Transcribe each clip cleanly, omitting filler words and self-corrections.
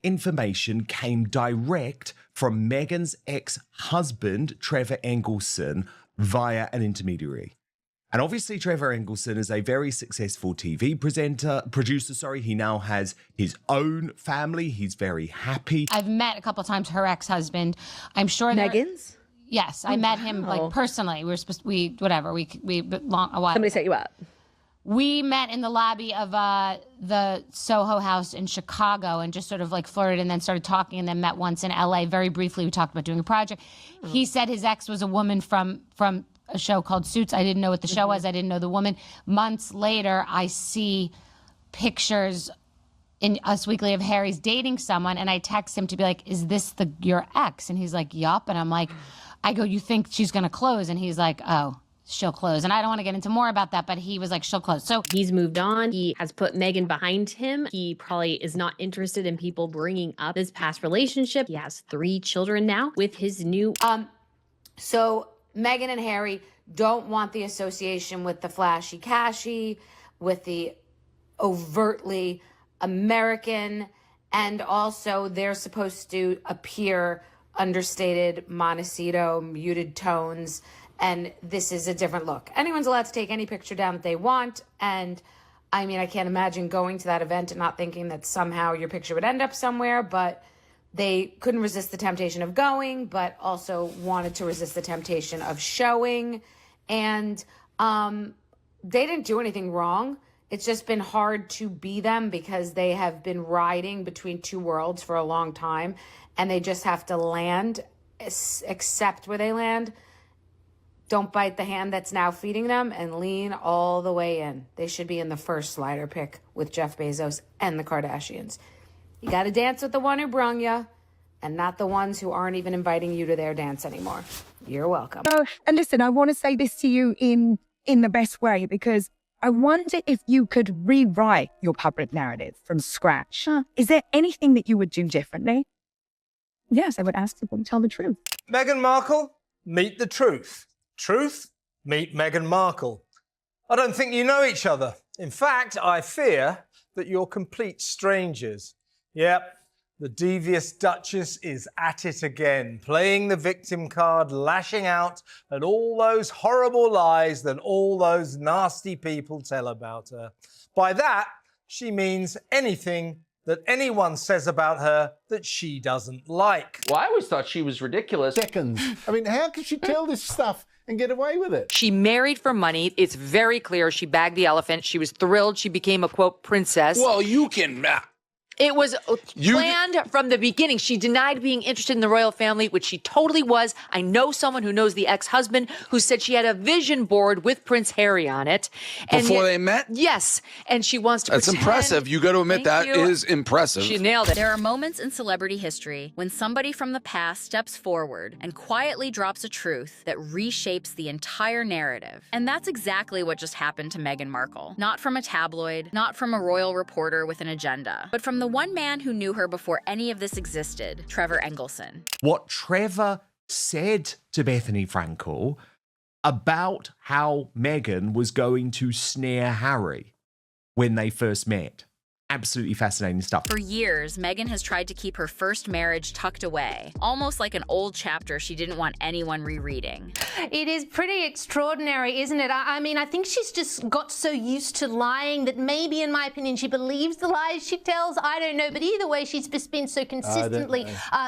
information came direct from Meghan's ex-husband, Trevor Engelson, via an intermediary. And obviously, Trevor Engelson is a very successful TV producer. He now has his own family. He's very happy. I've met a couple of times her ex-husband. I'm sure Meghan's? Yes, I met him like personally. We were supposed to, a while. Somebody set you up. We met in the lobby of the Soho House in Chicago and just sort of like flirted and then started talking and then met once in LA. Very briefly, we talked about doing a project. He said his ex was a woman from a show called Suits. I didn't know what the show was. I didn't know the woman. Months later, I see pictures in Us Weekly of Harry's dating someone, and I text him to be like, is this your ex? And he's like, yup. And I'm like, I go, you think she's going to close? And he's like, oh, she'll close. And I don't want to get into more about that, but he was like, she'll close. So he's moved on. He has put Meghan behind him. He probably is not interested in people bringing up his past relationship. He has 3 children now with his new... So Meghan and Harry don't want the association with the flashy cashy, with the overtly American, and also they're supposed to appear understated, Montecito, muted tones, and this is a different look. Anyone's allowed to take any picture down that they want, and I mean, I can't imagine going to that event and not thinking that somehow your picture would end up somewhere, but they couldn't resist the temptation of going, but also wanted to resist the temptation of showing, and they didn't do anything wrong. It's just been hard to be them because they have been riding between 2 worlds for a long time, and they just have to land, accept where they land. Don't bite the hand that's now feeding them and lean all the way in. They should be in the first slider pick with Jeff Bezos and the Kardashians. You got to dance with the one who brung you and not the ones who aren't even inviting you to their dance anymore. You're welcome. And listen, I want to say this to you in the best way, because I wonder if you could rewrite your public narrative from scratch. Is there anything that you would do differently? Yes, I would ask people to tell the truth. Meghan Markle, meet the truth. Truth, meet Meghan Markle. I don't think you know each other. In fact, I fear that you're complete strangers. Yep, the devious Duchess is at it again, playing the victim card, lashing out at all those horrible lies that all those nasty people tell about her. By that, she means anything that anyone says about her that she doesn't like. Well, I always thought she was ridiculous. Seconds. I mean, how could she tell this stuff and get away with it? She married for money. It's very clear she bagged the elephant. She was thrilled she became a, quote, princess. Well, you can... It was planned from the beginning. She denied being interested in the royal family, which she totally was. I know someone who knows the ex-husband who said she had a vision board with Prince Harry on it. And Before they met? Yes. And she wants to That's pretend. impressive. You got to admit that is impressive. She nailed it. There are moments in celebrity history when somebody from the past steps forward and quietly drops a truth that reshapes the entire narrative. And that's exactly what just happened to Meghan Markle. Not from a tabloid, not from a royal reporter with an agenda, but from the one man who knew her before any of this existed, Trevor Engelson. What Trevor said to Bethany Frankel about how Meghan was going to snare Harry when they first met. Absolutely fascinating stuff. For years, Meghan has tried to keep her first marriage tucked away, almost like an old chapter she didn't want anyone rereading. It is pretty extraordinary, isn't it? I mean, I think she's just got so used to lying that maybe, in my opinion, she believes the lies she tells. I don't know, but either way, she's just been so consistently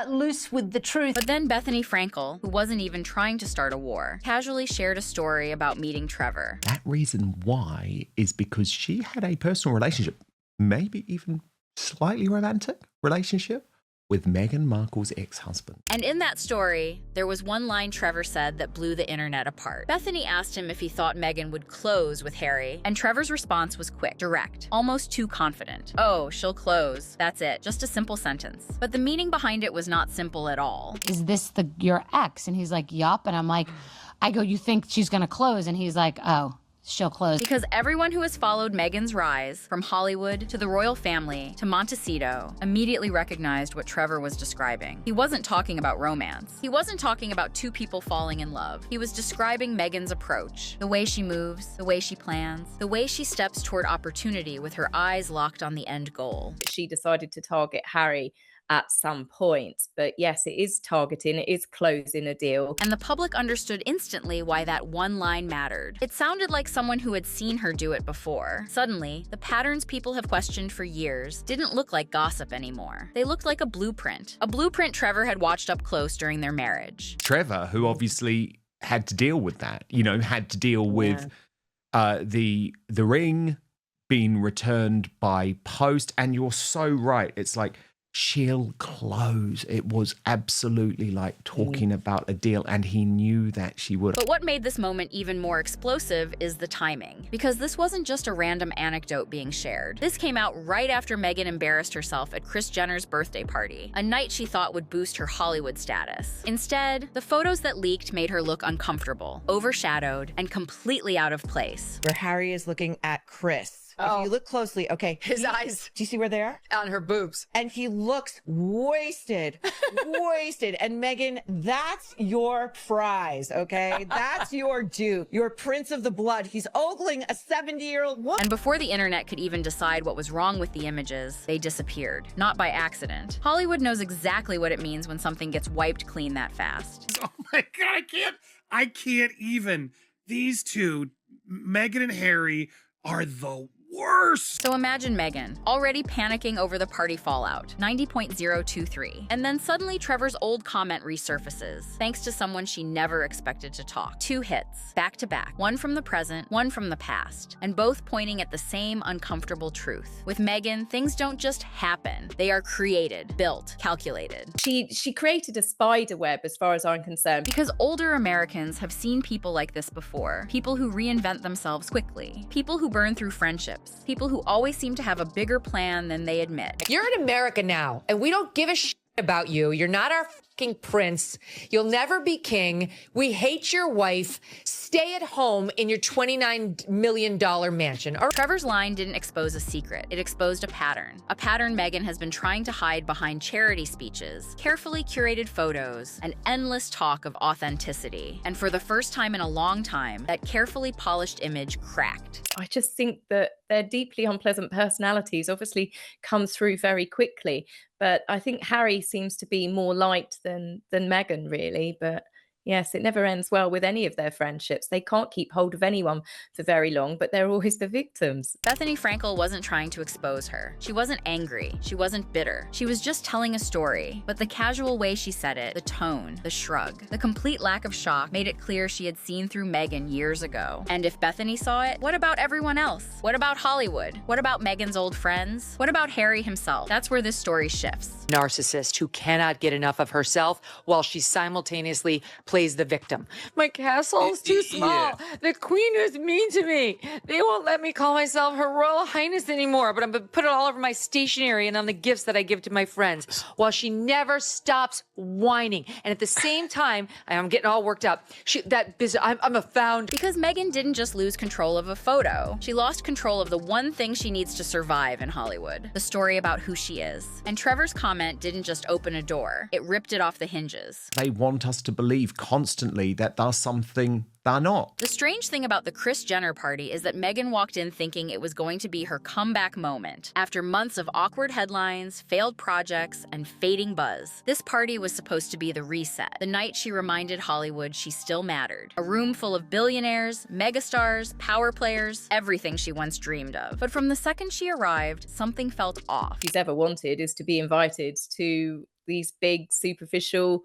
loose with the truth. But then Bethany Frankel, who wasn't even trying to start a war, casually shared a story about meeting Trevor. That reason why is because she had a personal relationship, maybe even slightly romantic relationship with Meghan Markle's ex-husband. And in that story, there was one line Trevor said that blew the internet apart. Bethany asked him if he thought Meghan would close with Harry, and Trevor's response was quick, direct, almost too confident. Oh, she'll close. That's it. Just a simple sentence. But the meaning behind it was not simple at all. Is this your ex? And he's like, yup. And I'm like, I go, you think she's going to close? And he's like, oh, she'll close. Because everyone who has followed Meghan's rise, from Hollywood to the royal family to Montecito, immediately recognized what Trevor was describing. He wasn't talking about romance. He wasn't talking about 2 people falling in love. He was describing Meghan's approach, the way she moves, the way she plans, the way she steps toward opportunity with her eyes locked on the end goal. She decided to target Harry at some point. But yes, it is targeting, it is closing a deal. And the public understood instantly why that one line mattered. It sounded like someone who had seen her do it before. Suddenly, the patterns people have questioned for years didn't look like gossip anymore. They looked like a blueprint Trevor had watched up close during their marriage. Trevor, who obviously had to deal with that, had to deal with the ring being returned by post. And you're so right. It's like, she'll close. It was absolutely like talking about a deal, and he knew that she would. But what made this moment even more explosive is the timing. Because this wasn't just a random anecdote being shared. This came out right after Meghan embarrassed herself at Kris Jenner's birthday party, a night she thought would boost her Hollywood status. Instead, the photos that leaked made her look uncomfortable, overshadowed, and completely out of place. Where Harry is looking at Kris. If you look closely, okay. His eyes. Do you see where they are? On her boobs. And he looks wasted. Wasted. And Meghan, that's your prize, okay? That's your due. Your prince of the blood. He's ogling a 70-year-old woman. And before the internet could even decide what was wrong with the images, they disappeared. Not by accident. Hollywood knows exactly what it means when something gets wiped clean that fast. Oh my God, I can't even. These two, Meghan and Harry, are the worst. So imagine Meghan, already panicking over the party fallout, 90.023. And then suddenly Trevor's old comment resurfaces, thanks to someone she never expected to talk. 2 hits, back to back, one from the present, one from the past, and both pointing at the same uncomfortable truth. With Meghan, things don't just happen. They are created, built, calculated. She created a spider web, as far as I'm concerned. Because older Americans have seen people like this before. People who reinvent themselves quickly. People who burn through friendships. People who always seem to have a bigger plan than they admit. You're in America now, and we don't give a shit about you. You're not our fucking prince. You'll never be king. We hate your wife. Stay at home in your $29 million mansion. Trevor's line didn't expose a secret. It exposed a pattern. A pattern Meghan has been trying to hide behind charity speeches, carefully curated photos, an endless talk of authenticity. And for the first time in a long time, that carefully polished image cracked. I just think that their deeply unpleasant personalities obviously come through very quickly. But I think Harry seems to be more liked than Meghan, really. But yes, it never ends well with any of their friendships. They can't keep hold of anyone for very long, but they're always the victims. Bethany Frankel wasn't trying to expose her. She wasn't angry. She wasn't bitter. She was just telling a story. But the casual way she said it, the tone, the shrug, the complete lack of shock made it clear she had seen through Meghan years ago. And if Bethany saw it, what about everyone else? What about Hollywood? What about Meghan's old friends? What about Harry himself? That's where this story shifts. Narcissist who cannot get enough of herself while she simultaneously plays the victim. My castle is too small. The queen is mean to me. They won't let me call myself Her Royal Highness anymore, but I'm going to put it all over my stationery and on the gifts that I give to my friends, while she never stops whining. And at the same time, I'm getting all worked up. I'm a found. Because Meghan didn't just lose control of a photo. She lost control of the one thing she needs to survive in Hollywood. The story about who she is. And Trevor's comment didn't just open a door. It ripped it off the hinges. They want us to believe constantly that there's something they're not. The strange thing about the Kris Jenner party is that Meghan walked in thinking it was going to be her comeback moment. After months of awkward headlines, failed projects, and fading buzz, this party was supposed to be the reset. The night she reminded Hollywood she still mattered. A room full of billionaires, megastars, power players, everything she once dreamed of. But from the second she arrived, something felt off. She's ever wanted is to be invited to these big, superficial,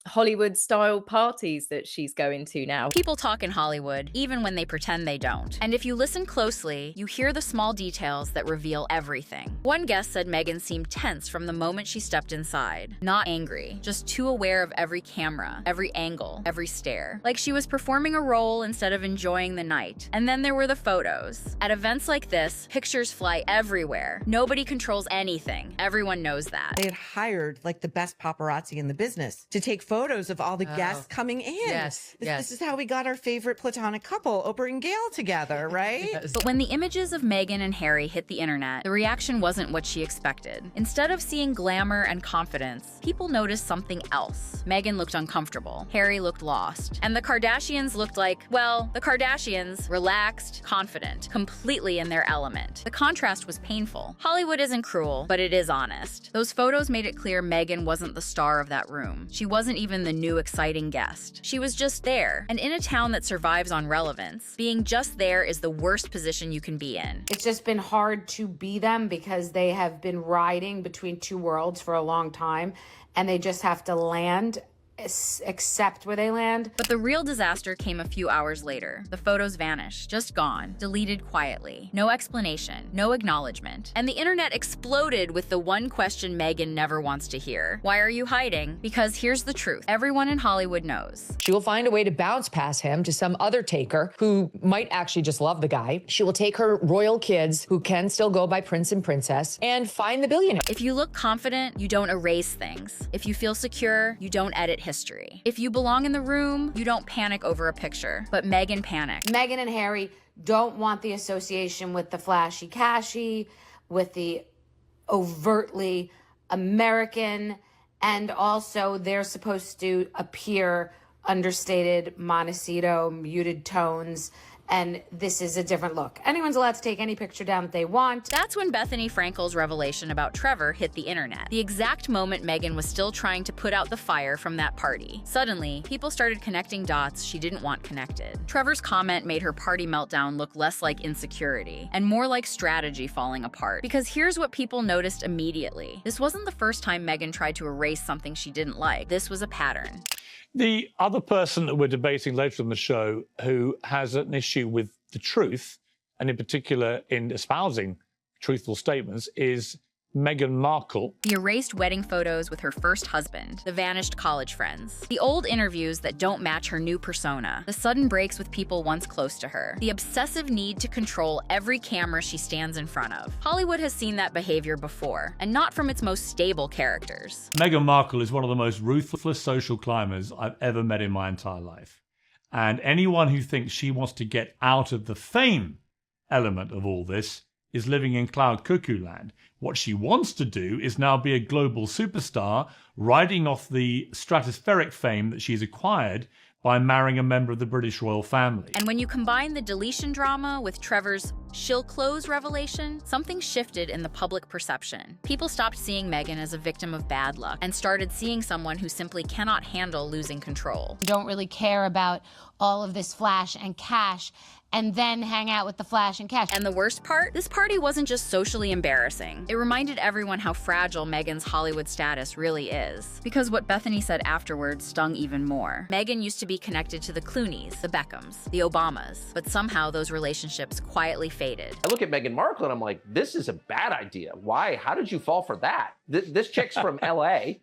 Hollywood-style parties that she's going to now. People talk in Hollywood, even when they pretend they don't. And if you listen closely, you hear the small details that reveal everything. One guest said Meghan seemed tense from the moment she stepped inside. Not angry, just too aware of every camera, every angle, every stare. Like she was performing a role instead of enjoying the night. And then there were the photos. At events like this, pictures fly everywhere. Nobody controls anything. Everyone knows that. They had hired like the best paparazzi in the business to take photos of all the guests coming in. Yes, This is how we got our favorite platonic couple, Oprah and Gail, together, right? But when the images of Meghan and Harry hit the internet, the reaction wasn't what she expected. Instead of seeing glamour and confidence, people noticed something else. Meghan looked uncomfortable. Harry looked lost. And the Kardashians looked like, well, the Kardashians, relaxed, confident, completely in their element. The contrast was painful. Hollywood isn't cruel, but it is honest. Those photos made it clear Meghan wasn't the star of that room. She wasn't even the new exciting guest. She was just there. And in a town that survives on relevance, being just there is the worst position you can be in. It's just been hard to be them because they have been riding between two worlds for a long time, and they just have to land, accept where they land. But the real disaster came a few hours later. The photos vanished, just gone, deleted quietly. No explanation, no acknowledgement. And the internet exploded with the one question Meghan never wants to hear. Why are you hiding? Because here's the truth. Everyone in Hollywood knows. She will find a way to bounce past him to some other taker who might actually just love the guy. She will take her royal kids, who can still go by prince and princess, and find the billionaire. If you look confident, you don't erase things. If you feel secure, you don't edit history. If you belong in the room, you don't panic over a picture. But Meghan panicked. Meghan and Harry don't want the association with the flashy cashy, with the overtly American, and also they're supposed to appear understated, Montecito, muted tones, and this is a different look. Anyone's allowed to take any picture down that they want. That's when Bethany Frankel's revelation about Trevor hit the internet. The exact moment Meghan was still trying to put out the fire from that party. Suddenly, people started connecting dots she didn't want connected. Trevor's comment made her party meltdown look less like insecurity and more like strategy falling apart. Because here's what people noticed immediately. This wasn't the first time Meghan tried to erase something she didn't like. This was a pattern. The other person that we're debating later on the show who has an issue with the truth, and in particular in espousing truthful statements, is Meghan Markle. The erased wedding photos with her first husband, the vanished college friends, the old interviews that don't match her new persona, the sudden breaks with people once close to her, the obsessive need to control every camera she stands in front of. Hollywood has seen that behavior before, and not from its most stable characters. Meghan Markle is one of the most ruthless social climbers I've ever met in my entire life. And anyone who thinks she wants to get out of the fame element of all this is living in cloud cuckoo land. What she wants to do is now be a global superstar, riding off the stratospheric fame that she's acquired by marrying a member of the British royal family. And when you combine the deletion drama with Trevor's she'll close revelation, something shifted in the public perception. People stopped seeing Meghan as a victim of bad luck and started seeing someone who simply cannot handle losing control. Don't really care about all of this flash and cash, and then hang out with the flash and cash. And the worst part? This party wasn't just socially embarrassing. It reminded everyone how fragile Meghan's Hollywood status really is. Because what Bethany said afterwards stung even more. Meghan used to be connected to the Clooneys, the Beckhams, the Obamas, but somehow those relationships quietly faded. I look at Meghan Markle and I'm like, this is a bad idea. Why? How did you fall for that? This chick's from LA.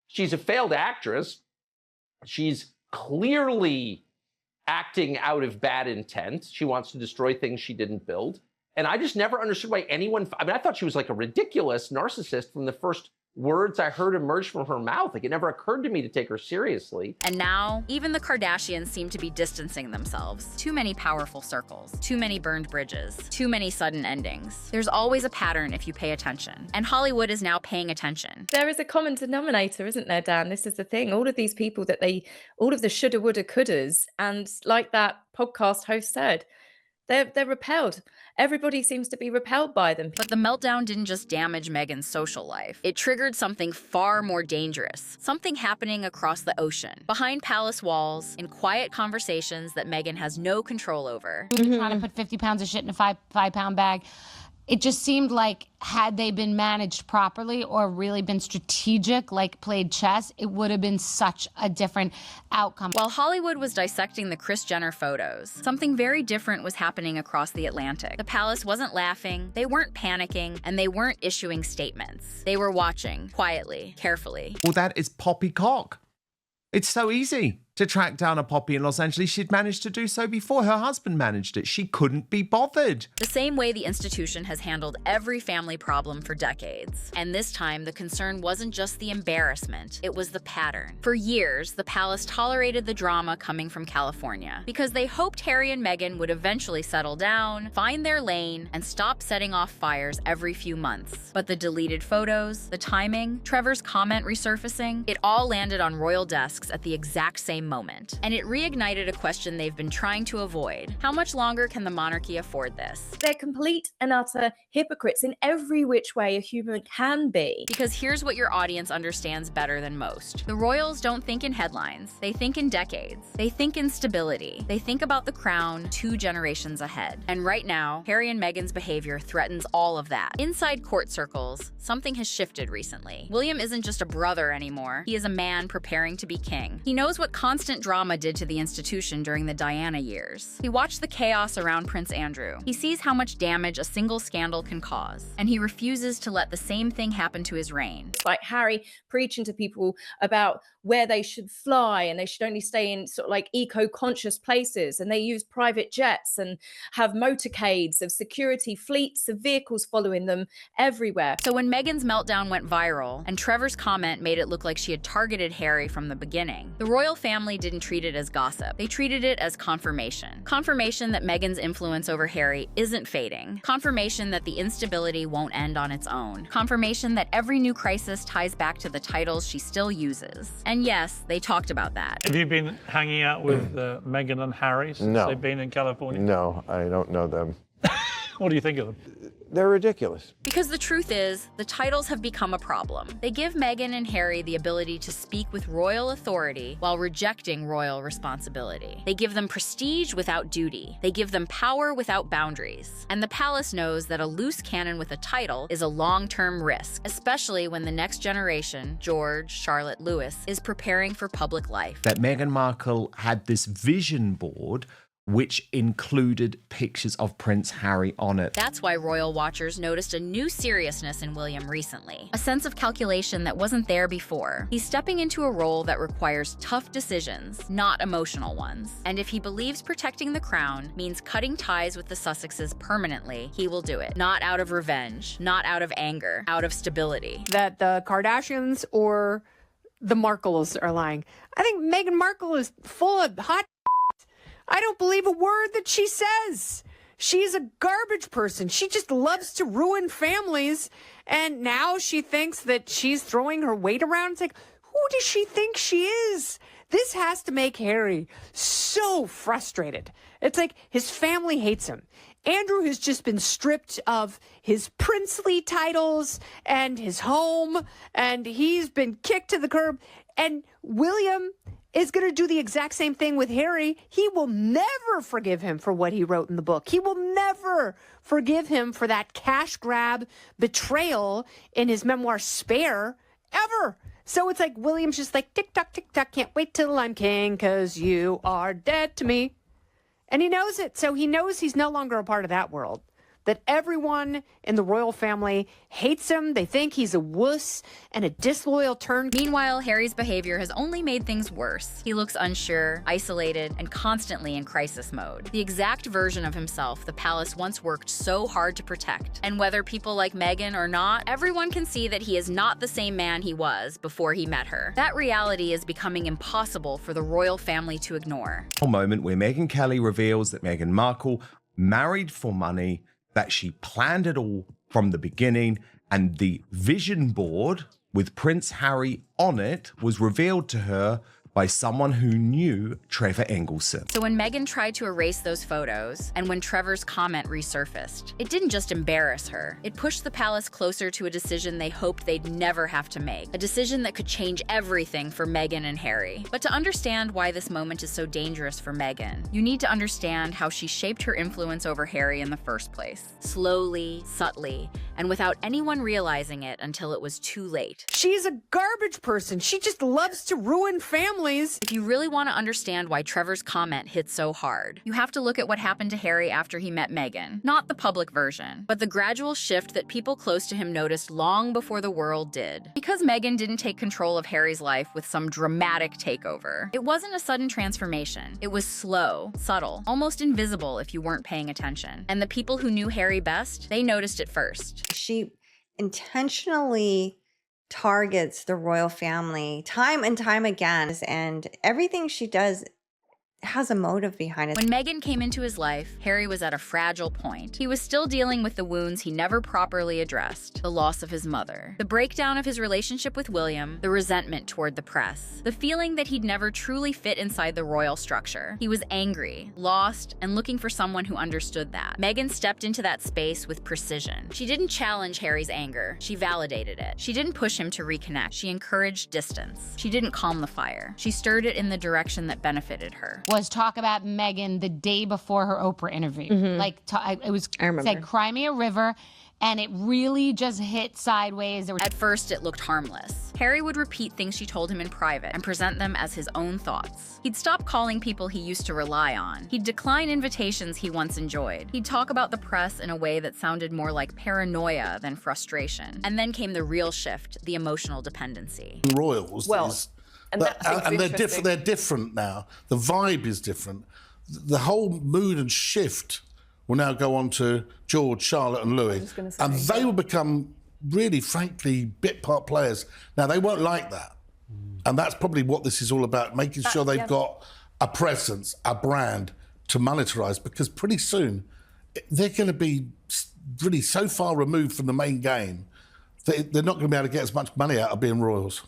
She's a failed actress. She's clearly acting out of bad intent. She wants to destroy things she didn't build. And I just never understood why anyone, I mean, I thought she was like a ridiculous narcissist from the first words I heard emerge from her mouth. Like, it never occurred to me to take her seriously. And now, even the Kardashians seem to be distancing themselves. Too many powerful circles, too many burned bridges, too many sudden endings. There's always a pattern if you pay attention. And Hollywood is now paying attention. There is a common denominator, isn't there, Dan? This is the thing. All of these people all of the shoulda, woulda, couldas, and like that podcast host said, they're repelled. Everybody seems to be repelled by them. But the meltdown didn't just damage Meghan's social life. It triggered something far more dangerous. Something happening across the ocean. Behind palace walls, in quiet conversations that Meghan has no control over. Trying to put 50 pounds of shit in a five-pound bag. It just seemed like had they been managed properly or really been strategic, like played chess, it would have been such a different outcome. While Hollywood was dissecting the Kris Jenner photos, something very different was happening across the Atlantic. The palace wasn't laughing, they weren't panicking, and they weren't issuing statements. They were watching, quietly, carefully. Well, that is poppycock. It's so easy to track down a poppy in Los Angeles. She'd managed to do so before. Her husband managed it. She couldn't be bothered. The same way the institution has handled every family problem for decades. And this time, the concern wasn't just the embarrassment, it was the pattern. For years, the palace tolerated the drama coming from California because they hoped Harry and Meghan would eventually settle down, find their lane, and stop setting off fires every few months. But the deleted photos, the timing, Trevor's comment resurfacing, it all landed on royal desks at the exact same moment. And it reignited a question they've been trying to avoid. How much longer can the monarchy afford this? They're complete and utter hypocrites in every which way a human can be. Because here's what your audience understands better than most. The royals don't think in headlines. They think in decades. They think in stability. They think about the crown 2 generations ahead. And right now, Harry and Meghan's behavior threatens all of that. Inside court circles, something has shifted recently. William isn't just a brother anymore. He is a man preparing to be king. He knows what constant drama did to the institution during the Diana years. He watched the chaos around Prince Andrew. He sees how much damage a single scandal can cause, and he refuses to let the same thing happen to his reign. It's like Harry preaching to people about where they should fly and they should only stay in sort of like eco-conscious places, and they use private jets and have motorcades of security fleets of vehicles following them everywhere. So when Meghan's meltdown went viral and Trevor's comment made it look like she had targeted Harry from the beginning, the royal family didn't treat it as gossip. They treated it as confirmation. Confirmation that Meghan's influence over Harry isn't fading. Confirmation that the instability won't end on its own. Confirmation that every new crisis ties back to the titles she still uses. And yes, they talked about that. Have you been hanging out with Meghan and Harry since No. they've been in California? No, I don't know them. What do you think of them? They're ridiculous. Because the truth is, the titles have become a problem. They give Meghan and Harry the ability to speak with royal authority while rejecting royal responsibility. They give them prestige without duty. They give them power without boundaries. And the palace knows that a loose cannon with a title is a long-term risk, especially when the next generation, George, Charlotte, Louis, is preparing for public life. That Meghan Markle had this vision board which included pictures of Prince Harry on it. That's why royal watchers noticed a new seriousness in William recently, a sense of calculation that wasn't there before. He's stepping into a role that requires tough decisions, not emotional ones. And if he believes protecting the crown means cutting ties with the Sussexes permanently, he will do it. Not out of revenge, not out of anger, out of stability. That the Kardashians or the Markles are lying. I think Meghan Markle is full of hot. I don't believe a word that she says. She's a garbage person. She just loves to ruin families. And now she thinks that she's throwing her weight around. It's like, who does she think she is? This has to make Harry so frustrated. It's like his family hates him. Andrew has just been stripped of his princely titles and his home, and he's been kicked to the curb. And William is going to do the exact same thing with Harry. He will never forgive him for what he wrote in the book. He will never forgive him for that cash grab betrayal in his memoir, Spare, ever. So it's like William's just like, tick-tock, can't wait till I'm king because you are dead to me. And he knows it. So he knows he's no longer a part of that world. That everyone in the royal family hates him. They think he's a wuss and a disloyal turn. Meanwhile, Harry's behavior has only made things worse. He looks unsure, isolated, and constantly in crisis mode. The exact version of himself the palace once worked so hard to protect. And whether people like Meghan or not, everyone can see that he is not the same man he was before he met her. That reality is becoming impossible for the royal family to ignore. A moment where Megyn Kelly reveals that Meghan Markle married for money, that she planned it all from the beginning, and the vision board with Prince Harry on it was revealed to her by someone who knew Trevor Engelson. So when Meghan tried to erase those photos, and when Trevor's comment resurfaced, it didn't just embarrass her. It pushed the palace closer to a decision they hoped they'd never have to make. A decision that could change everything for Meghan and Harry. But to understand why this moment is so dangerous for Meghan, you need to understand how she shaped her influence over Harry in the first place. Slowly, subtly, and without anyone realizing it until it was too late. She's a garbage person. She just loves to ruin families. families. If you really want to understand why Trevor's comment hit so hard, you have to look at what happened to Harry after he met Meghan. Not the public version, but the gradual shift that people close to him noticed long before the world did. Because Meghan didn't take control of Harry's life with some dramatic takeover. It wasn't a sudden transformation. It was slow, subtle, almost invisible if you weren't paying attention. And the people who knew Harry best, they noticed it first. She intentionally targets the royal family time and time again, and everything she does has a motive behind it. When Meghan came into his life, Harry was at a fragile point. He was still dealing with the wounds he never properly addressed, the loss of his mother, the breakdown of his relationship with William, the resentment toward the press, the feeling that he'd never truly fit inside the royal structure. He was angry, lost, and looking for someone who understood that. Meghan stepped into that space with precision. She didn't challenge Harry's anger. She validated it. She didn't push him to reconnect. She encouraged distance. She didn't calm the fire. She stirred it in the direction that benefited her. Was talk about Meghan the day before her Oprah interview. It was said, "Cry me a river," and it really just hit sideways. At first, it looked harmless. Harry would repeat things she told him in private and present them as his own thoughts. He'd stop calling people he used to rely on. He'd decline invitations he once enjoyed. He'd talk about the press in a way that sounded more like paranoia than frustration. And then came the real shift, the emotional dependency. Royals. And they're different now. The vibe is different. The whole mood and shift will now go on to George, Charlotte, and Louis, and they will become really, frankly, bit part players. Now they won't like that, and that's probably what this is all about: making sure they've got a presence, a brand to monetize. Because pretty soon they're going to be really so far removed from the main game that they're not going to be able to get as much money out of being royals.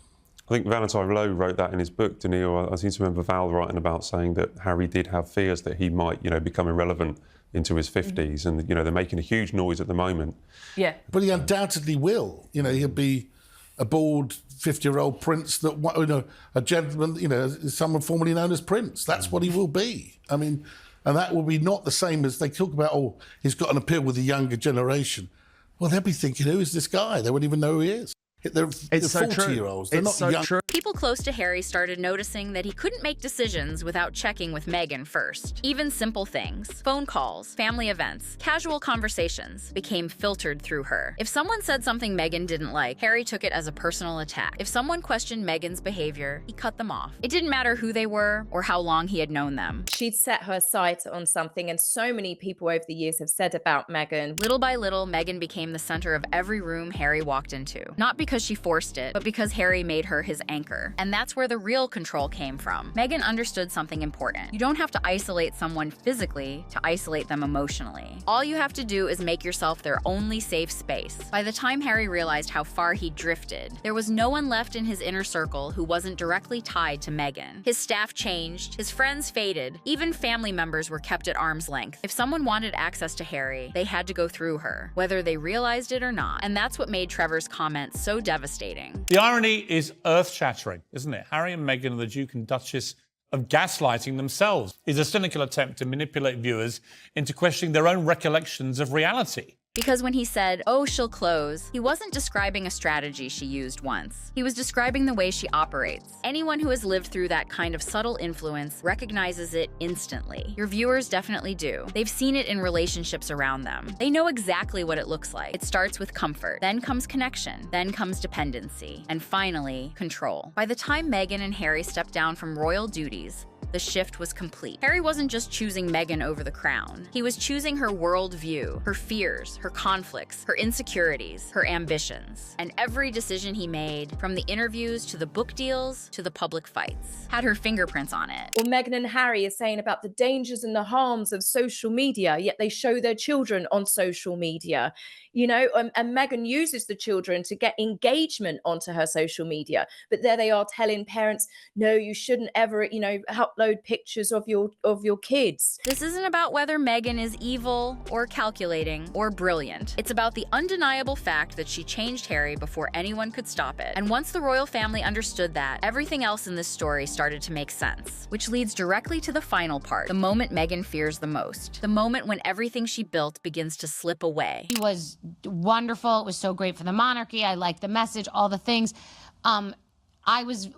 I think Valentine Lowe wrote that in his book, didn't he? Or I seem to remember Val writing about saying that Harry did have fears that he might, become irrelevant into his 50s. And, they're making a huge noise at the moment. Yeah. But he undoubtedly will. He'll be a bald 50-year-old prince that, a gentleman, someone formerly known as Prince. That's what he will be. I mean, and that will be not the same as they talk about, he's got an appeal with the younger generation. Well, they'll be thinking, who is this guy? They won't even know who he is. They're 40-year-olds. They're not young. People close to Harry started noticing that he couldn't make decisions without checking with Meghan first. Even simple things, phone calls, family events, casual conversations, became filtered through her. If someone said something Meghan didn't like, Harry took it as a personal attack. If someone questioned Meghan's behavior, he cut them off. It didn't matter who they were or how long he had known them. She'd set her sights on something, and so many people over the years have said about Meghan. Little by little, Meghan became the center of every room Harry walked into. Not because she forced it, but because Harry made her his anchor. And that's where the real control came from. Meghan understood something important. You don't have to isolate someone physically to isolate them emotionally. All you have to do is make yourself their only safe space. By the time Harry realized how far he drifted, there was no one left in his inner circle who wasn't directly tied to Meghan. His staff changed, his friends faded, even family members were kept at arm's length. If someone wanted access to Harry, they had to go through her, whether they realized it or not. And that's what made Trevor's comments so devastating. The irony is earth-shattering, isn't it? Harry and Meghan are the Duke and Duchess of gaslighting themselves. It's a cynical attempt to manipulate viewers into questioning their own recollections of reality. Because when he said, "Oh, she'll close," he wasn't describing a strategy she used once. He was describing the way she operates. Anyone who has lived through that kind of subtle influence recognizes it instantly. Your viewers definitely do. They've seen it in relationships around them. They know exactly what it looks like. It starts with comfort, then comes connection, then comes dependency, and finally, control. By the time Meghan and Harry stepped down from royal duties, the shift was complete. Harry wasn't just choosing Meghan over the crown. He was choosing her worldview, her fears, her conflicts, her insecurities, her ambitions. And every decision he made, from the interviews to the book deals to the public fights, had her fingerprints on it. Well, Meghan and Harry are saying about the dangers and the harms of social media, yet they show their children on social media. And Meghan uses the children to get engagement onto her social media. But there they are telling parents, no, you shouldn't ever, upload pictures of your kids. This isn't about whether Meghan is evil or calculating or brilliant. It's about the undeniable fact that she changed Harry before anyone could stop it. And once the royal family understood that, everything else in this story started to make sense. Which leads directly to the final part, the moment Meghan fears the most. The moment when everything she built begins to slip away. It was wonderful. It was so great for the monarchy. I liked the message, all the things.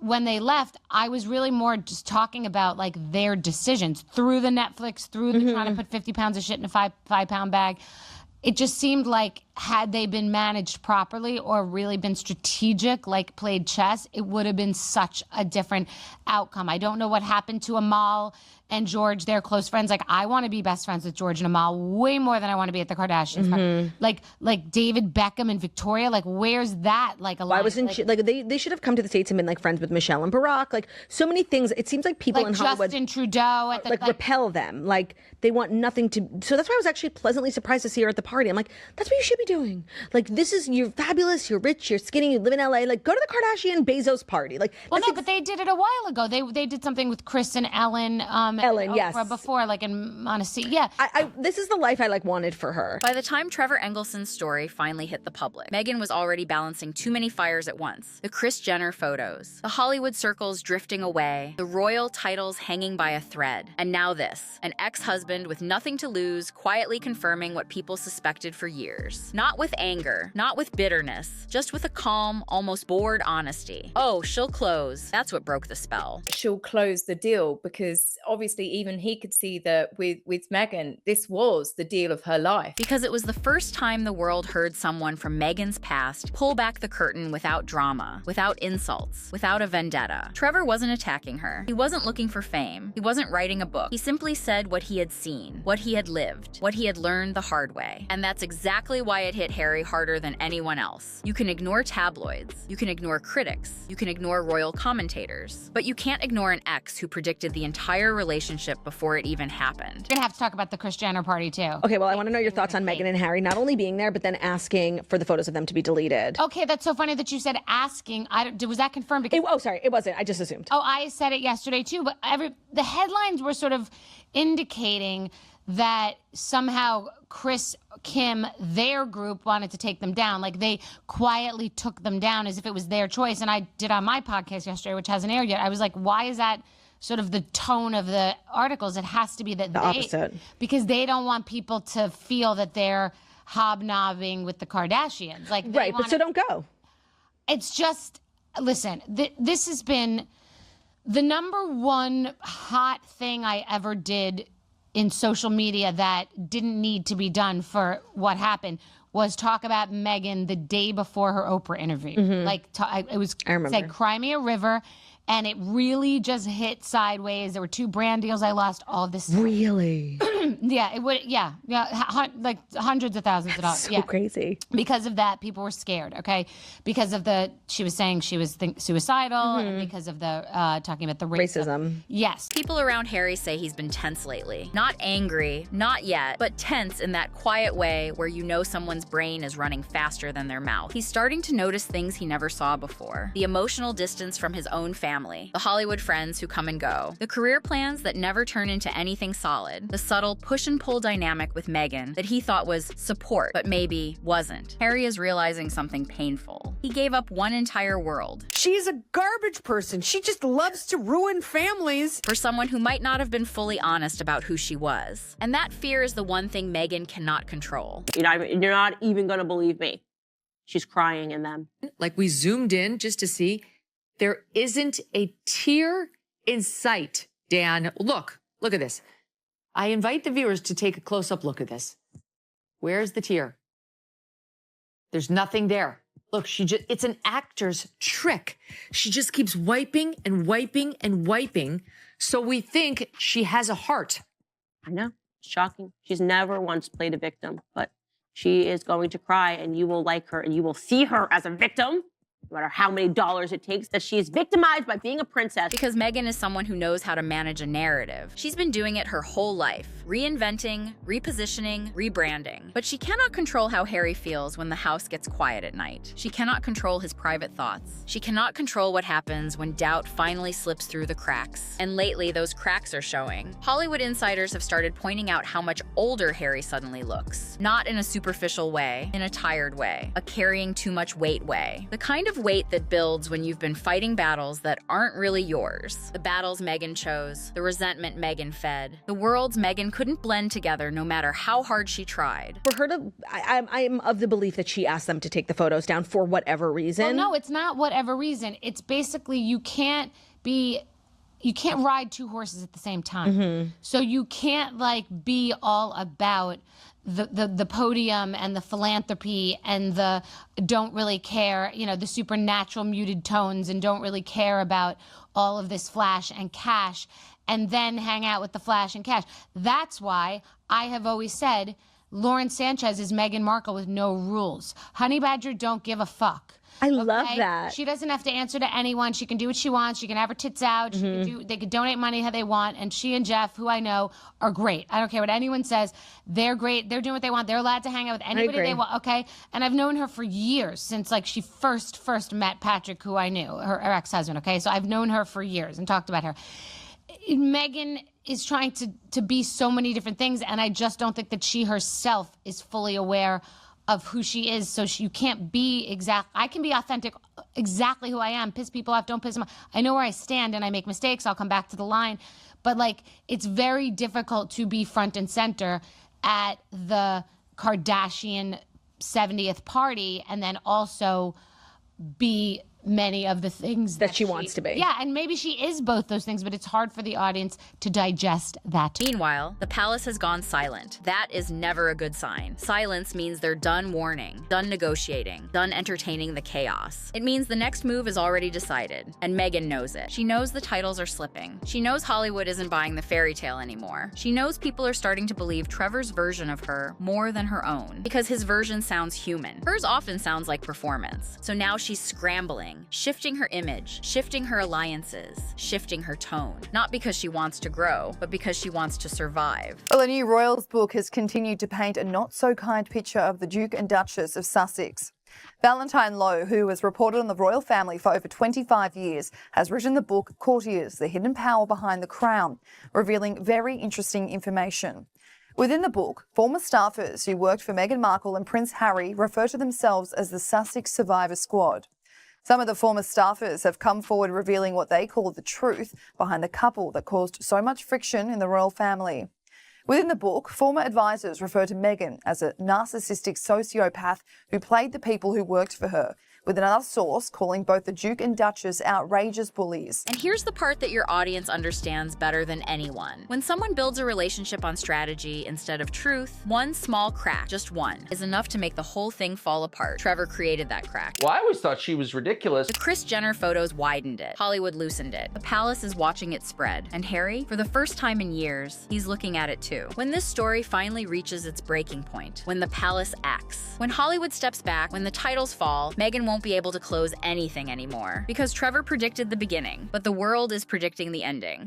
when they left, I was really more just talking about like their decisions through the Netflix, through the trying to put 50 pounds of shit in a five-pound bag. It just seemed like had they been managed properly or really been strategic, like played chess, it would have been such a different outcome. I don't know what happened to Amal and George. They're close friends. Like, I want to be best friends with George and Amal way more than I want to be at the Kardashians. Like David Beckham and Victoria. Like, where's that? Like, why wasn't she, like, they should have come to the States and been like friends with Michelle and Barack. Like, so many things. It seems like people in Hollywood Justin Trudeau at the, like repel them. Like, they want nothing to. So that's why I was actually pleasantly surprised to see her at the party. I'm like, that's what you should be doing. Like, you're fabulous, you're rich, you're skinny, you live in LA. Like, go to the Kardashian Bezos party. Like, well, no, but they did it a while ago. They did something with Chris and Ellen. Ellen, yes. Before, like in Montecito. Yeah. This is the life I like wanted for her. By the time Trevor Engelson's story finally hit the public, Meghan was already balancing too many fires at once. The Kris Jenner photos, the Hollywood circles drifting away, the royal titles hanging by a thread. And now this, an ex-husband with nothing to lose, quietly confirming what people suspected for years. Not with anger, not with bitterness, just with a calm, almost bored honesty. Oh, she'll close. That's what broke the spell. She'll close the deal because obviously even he could see that with Meghan, this was the deal of her life. Because it was the first time the world heard someone from Meghan's past pull back the curtain without drama, without insults, without a vendetta. Trevor wasn't attacking her. He wasn't looking for fame. He wasn't writing a book. He simply said what he had seen, what he had lived, what he had learned the hard way. And that's exactly why it hit Harry harder than anyone else. You can ignore tabloids. You can ignore critics. You can ignore royal commentators. But you can't ignore an ex who predicted the entire relationship before it even happened. We're gonna have to talk about the Kris Jenner party too. Okay, well, I want to know your thoughts on Meghan and Harry not only being there, but then asking for the photos of them to be deleted. Okay, that's so funny that you said asking. Was that confirmed? Because, sorry, it wasn't. I just assumed. Oh, I said it yesterday too, but the headlines were sort of indicating that somehow Kris, Kim, their group wanted to take them down. Like, they quietly took them down as if it was their choice. And I did on my podcast yesterday, which hasn't aired yet, I was like, why is that sort of the tone of the articles? It has to be that the opposite. Because they don't want people to feel that they're hobnobbing with the Kardashians. Like, right, but so don't go. It's just, listen, this has been the number one hot thing I ever did in social media that didn't need to be done for what happened was talk about Meghan the day before her Oprah interview. Like, it was said, Cry Me a River. And it really just hit sideways. There were 2 brand deals I lost. All of this. Really? Yeah, it would. Yeah, like hundreds of thousands of dollars. So crazy. Because of that, people were scared. Okay, because of she was saying she was suicidal, and because of the talking about the racism. Yes. People around Harry say he's been tense lately. Not angry, not yet, but tense in that quiet way where you know someone's brain is running faster than their mouth. He's starting to notice things he never saw before. The emotional distance from his own family, the Hollywood friends who come and go, the career plans that never turn into anything solid, the subtle push and pull dynamic with Meghan that he thought was support, but maybe wasn't. Harry is realizing something painful. He gave up one entire world. She's a garbage person. She just loves to ruin families. For someone who might not have been fully honest about who she was. And that fear is the one thing Meghan cannot control. You're not even gonna believe me. She's crying in them. Like, we zoomed in just to see. There isn't a tear in sight, Dan. Look at this. I invite the viewers to take a close-up look at this. Where's the tear? There's nothing there. Look, it's an actor's trick. She just keeps wiping and wiping and wiping, so we think she has a heart. I know, shocking. She's never once played a victim, but she is going to cry, and you will like her, and you will see her as a victim, no matter how many dollars it takes, that she is victimized by being a princess. Because Meghan is someone who knows how to manage a narrative. She's been doing it her whole life, reinventing, repositioning, rebranding. But she cannot control how Harry feels when the house gets quiet at night. She cannot control his private thoughts. She cannot control what happens when doubt finally slips through the cracks. And lately, those cracks are showing. Hollywood insiders have started pointing out how much older Harry suddenly looks. Not in a superficial way, in a tired way, a carrying too much weight way. The kind of weight that builds when you've been fighting battles that aren't really yours. The battles Meghan chose, the resentment Meghan fed, the worlds Meghan couldn't blend together no matter how hard she tried. For her to, I'm of the belief that she asked them to take the photos down for whatever reason. Well, no, it's not whatever reason. It's basically you can't ride two horses at the same time. So you can't like be all about the podium and the philanthropy and the don't really care, you know, the supernatural muted tones and don't really care about all of this flash and cash and then hang out with the flash and cash. That's why I have always said Lauren Sanchez is Meghan Markle with no rules. Honey Badger don't give a fuck. I love that. She doesn't have to answer to anyone. She can do what she wants. She can have her tits out. They can donate money how they want. And she and Jeff, who I know, are great. I don't care what anyone says. They're great. They're doing what they want. They're allowed to hang out with anybody they want. Okay. And I've known her for years, since like she first met Patrick, who I knew, her ex-husband. Okay. So I've known her for years and talked about her. Meghan is trying to be so many different things. And I just don't think that she herself is fully aware of who she is, so you can't be I can be authentic, exactly who I am, piss people off, don't piss them off. I know where I stand and I make mistakes, I'll come back to the line. But like, it's very difficult to be front and center at the Kardashian 70th party and then also be many of the things that she wants to be. Yeah, and maybe she is both those things, but it's hard for the audience to digest that. Meanwhile, the palace has gone silent. That is never a good sign. Silence means they're done warning, done negotiating, done entertaining the chaos. It means the next move is already decided, and Meghan knows it. She knows the titles are slipping. She knows Hollywood isn't buying the fairy tale anymore. She knows people are starting to believe Trevor's version of her more than her own, because his version sounds human. Hers often sounds like performance. So now she's scrambling, shifting her image, shifting her alliances, shifting her tone. Not because she wants to grow, but because she wants to survive. Well, a new Royals book has continued to paint a not-so-kind picture of the Duke and Duchess of Sussex. Valentine Lowe, who has reported on the royal family for over 25 years, has written the book Courtiers, The Hidden Power Behind the Crown, revealing very interesting information. Within the book, former staffers who worked for Meghan Markle and Prince Harry refer to themselves as the Sussex Survivor Squad. Some of the former staffers have come forward revealing what they call the truth behind the couple that caused so much friction in the royal family. Within the book, former advisors refer to Meghan as a narcissistic sociopath who played the people who worked for her, with another source calling both the Duke and Duchess outrageous bullies. And here's the part that your audience understands better than anyone. When someone builds a relationship on strategy instead of truth, one small crack, just one, is enough to make the whole thing fall apart. Trevor created that crack. Well, I always thought she was ridiculous. The Kris Jenner photos widened it. Hollywood loosened it. The palace is watching it spread. And Harry, for the first time in years, he's looking at it too. When this story finally reaches its breaking point, when the palace acts, when Hollywood steps back, when the titles fall, Meghan won't be able to close anything anymore. Because Trevor predicted the beginning, but the world is predicting the ending.